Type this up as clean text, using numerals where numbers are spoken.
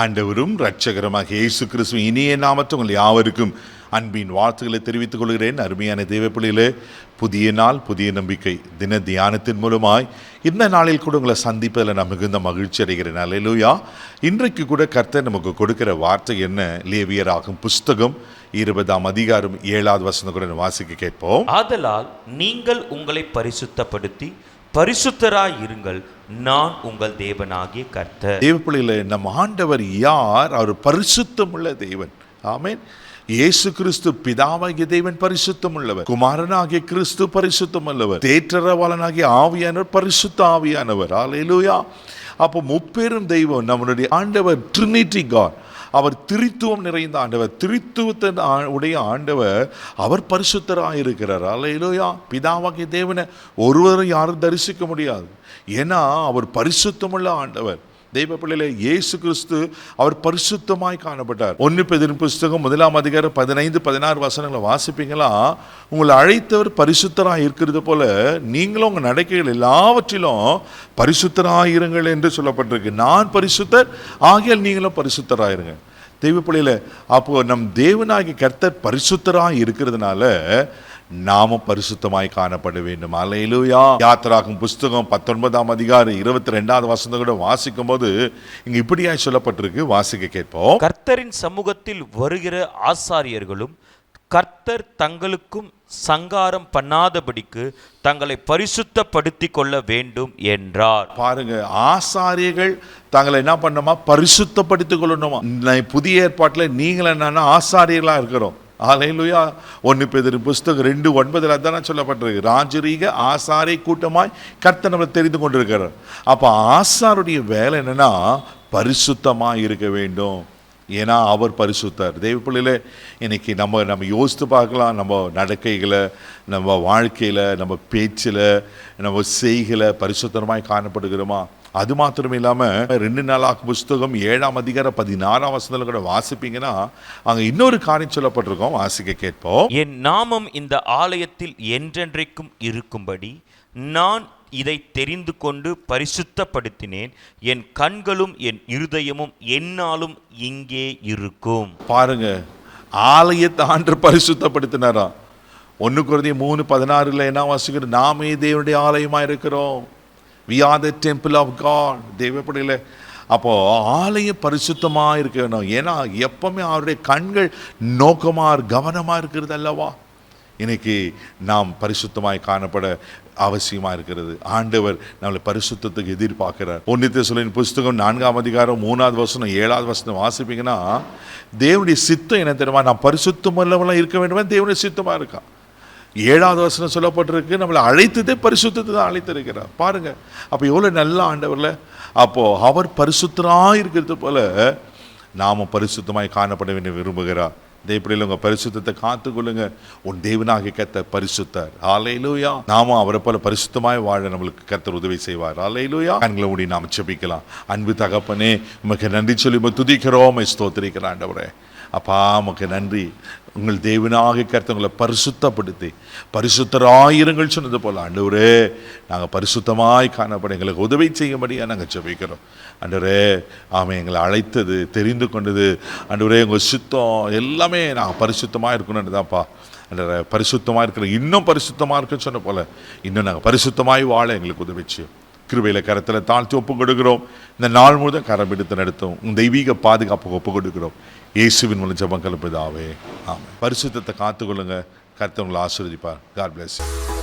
ஆண்டவரும் இரட்சகருமாக இயேசு கிறிஸ்து இனிய நாமத்தில் உங்கள் யாவருக்கும் அன்பின் வாழ்த்துக்களை தெரிவித்துக் கொள்கிறேன். அருமையான தேவப்பிள்ளையிலே, புதிய நாள் புதிய நம்பிக்கை தின தியானத்தின் மூலமாய் இந்த நாளில் கூட உங்களை சந்திப்பதில் நான் மிகுந்த மகிழ்ச்சி அடைகிறேன். அல்லேலூயா. இன்றைக்கு கூட கர்த்தர் நமக்கு கொடுக்கிற வார்த்தை என்ன? லேவியராகும் புஸ்தகம் 20ஆம் அதிகாரம் 7வது வசனம் கூட வாசிக்க கேட்போம். ஆதலால் நீங்கள் உங்களை பரிசுத்தப்படுத்தி பரிசுத்தராய் இருங்கள், நான் உங்கள் தேவனாகிய கர்த்தர். தேவப்பிள்ளையிலே, நம் ஆண்டவர் யார்? அவர் பரிசுத்தம் உள்ள தேவன். ஆமென். இயேசு கிறிஸ்து பிதாவாகிய தேவன் பரிசுத்தம் உள்ளவர், குமாரனாகிய கிறிஸ்து பரிசுத்தம் உள்ளவர், தேற்றரவாளனாகிய ஆவியானவர் பரிசுத்த ஆவியானவர். அல்லேலூயா. அப்போ முப்பெரும் தெய்வம் நம்மளுடைய ஆண்டவர் ட்ரினிட்டி காட். அவர் திரித்துவம் நிறைந்த ஆண்டவர், திரித்துவத்தின் உடைய ஆண்டவர். அவர் பரிசுத்தராக இருக்கிறார். அல்லேலூயா. பிதாவாகிய தேவனை ஒருவரும் யாரும் தரிசிக்க முடியாது. ஏன்னா அவர் பரிசுத்தமுள்ள ஆண்டவர். தெய்வ பிள்ளையிலே, இயேசு கிறிஸ்து அவர் பரிசுத்தமாய் காணப்பட்டார். 1 பேதுரு புஸ்தகம் 1ஆம் அதிகாரம் 15-16 வசனங்களை வாசிப்பீங்களா? உங்களை அழைத்தவர் பரிசுத்தராக இருக்கிறது போல நீங்களும் உங்கள் நடக்கைகள் எல்லாவற்றிலும் பரிசுத்தராயிருங்கள் என்று சொல்லப்பட்டிருக்கு. நான் பரிசுத்தர் ஆகியால் நீங்களும் பரிசுத்தராயிருங்க. தெய்வ பிள்ளையிலே, அப்போ நம் தேவனாகிய கர்த்தர் பரிசுத்தராக இருக்கிறதுனால நாமும் பரிசுத்தமாய் காணப்பட வேண்டும். அல்லேலூயா. யாத்திராகும் புஸ்தகம் 19ஆம் அதிகாரம் 22வது வசனம் கூட வாசிக்கும் போது இங்க இப்படியாய் சொல்லப்பட்டிருக்கு. வாசிக்க கேட்போம். கர்த்தரின் சமூகத்தில் வருகிற ஆசாரியர்களும் கர்த்தர் தங்களுக்கும் சங்காரம் பண்ணாதபடிக்கு தங்களை பரிசுத்தப்படுத்தி கொள்ள வேண்டும் என்றார். பாருங்க, ஆசாரியர்கள் தங்களை என்ன பண்ணணுமா? பரிசுத்தப்படுத்திக் கொள்ளணுமா. புதிய ஏற்பாட்டில் நீங்கள் என்னன்னா ஆசாரியர்களா இருக்கிறோம். அல்லேலூயா. 1 பேதுரு புஸ்தகம் 2:9 அதான் சொல்லப்பட்டிருக்கு. ராஜரீக ஆசாரிய கூட்டமாய் கர்த்தர் நம்மளை தெரிந்து கொண்டிருக்கிறார். அப்போ ஆசாருடைய வேலை என்னன்னா பரிசுத்தமாக இருக்க வேண்டும். ஏன்னா அவர் பரிசுத்தர். தெய்வ பிள்ளையிலே, இன்னைக்கு நம்ம யோசித்து பார்க்கலாம். நம்ம நடக்கைகளை, நம்ம வாழ்க்கையில், நம்ம பேச்சில், நம்ம செய்களை பரிசுத்தமாய் காணப்படுகிறோமா? அது மாத்திரம் இல்லாமல் 2 நாளாகும் புஸ்தகம் 7ஆம் அதிகாரம் 16ஆம் வசனத்தில் கூட வாசிப்பீங்கன்னா அங்கே இன்னொரு காரியம் சொல்லப்பட்டிருக்கோம். வாசிக்க கேட்போம். என் நாமம் இந்த ஆலயத்தில் என்றென்றைக்கும் இருக்கும்படி நான் இதை தெரிந்து கொண்டு பரிசுத்தப்படுத்தினேன். என் கண்களும் என் இருதயமும் என்னாலும் இங்கே இருக்கும். பாருங்க, ஆலயத்தை ஆண்டு பரிசுத்தப்படுத்தினாரா? 1 கொரிந்தியர் 3:16 என்ன வாசிக்கிறோம்? நாமே தேவனுடைய ஆலயமா இருக்கிறோம். We are the temple of God. தேவப்படையில் அப்போ ஆலயம் பரிசுத்தமாக இருக்க வேணும். ஏன்னா எப்பவுமே அவருடைய கண்கள் நோக்கமாக கவனமாக இருக்கிறது அல்லவா? இன்னைக்கு நாம் பரிசுத்தமாய் காணப்பட அவசியமாக இருக்கிறது. ஆண்டவர் நம்மளை பரிசுத்தத்துக்கு எதிர்பார்க்கிறார். 1 தெசலோனிக்கேயர் புஸ்தகம் 4ஆம் அதிகாரம் 3வது வசனம் 7வது வசனம் வாசிப்பீங்கன்னா தேவனுடைய சித்தம் என்ன தெரியுமா? நான் பரிசுத்தம் உள்ளவெல்லாம் இருக்க வேண்டுமா? தேவனுடைய சித்தமாக இருக்கா. 7வது வசனம் சொல்லப்பட்டிருக்கு, நம்மளை அழைத்ததே பரிசுத்தத்தை தான் அழைத்திருக்கிறார். பாருங்க, அப்போ எவ்வளோ நல்ல ஆண்டவர்ல. அப்போ அவர் பரிசுத்தராக இருக்கிறது போல நாமும் பரிசுத்தமாய் காணப்பட வேண்டிய விரும்புகிறார். தேவப்பிள்ளையில் உங்கள் பரிசுத்தத்தை காத்துக்கொள்ளுங்க. உன் தேவனாகிய கர்த்தர் பரிசுத்தர். அல்லேலூயா. நாமும் அவரை போல பரிசுத்தமாய் வாழ நம்மளுக்கு கர்த்தர் உதவி செய்வார். அல்லேலூயா. கண்களை மூடி நாம் ஜெபிக்கலாம். அன்பு தகப்பனே, உமக்கு நன்றி சொல்லி துதிக்கிறோம், ஸ்தோத்திரிக்கிறோம். ஆண்டவரே, அப்பா உமக்கு நன்றி. உங்கள் தேவனாகிய கர்த்தர் உங்களை பரிசுத்தப்படுத்தி பரிசுத்தராயிருங்கள் சொன்னது போல ஆண்டவரே, நாங்கள் பரிசுத்தமாய் காணப்பட எங்களுக்கு உதவி செய்யும்படியாக நாங்கள் ஜெபிக்கிறோம். ஆண்டவரே, ஆமாம், எங்களை அழைத்தது, தெரிந்து கொண்டது ஆண்டவரே, உங்கள் சுத்தம் எல்லாமே நாங்கள் பரிசுத்தமாக இருக்கணும்னு தான்ப்பா. ஆண்டவரே, பரிசுத்தமாக இருக்கிற இன்னும் பரிசுத்தமாக இருக்குன்னு சொன்ன போல இன்னும் நாங்கள் பரிசுத்தமாய் வாழ எங்களுக்கு உதவி செய்யும். கிருபையில் கரத்தில் தாழ்த்தி ஒப்பு கொடுக்கிறோம். இந்த நாள் முழுதும் கரம் எடுத்து நடத்தும் உங்கள் தெய்வீக பாதுகாப்புக்கு ஒப்பு கொடுக்கிறோம். இயேசுவின் மூலம் ஜெபம் கலப்புதாவே. ஆமாம். பரிசுத்தத்தை காத்துக்கொள்ளுங்க. கர்த்தர் உங்களை ஆசீர்வதிப்பார். God bless you.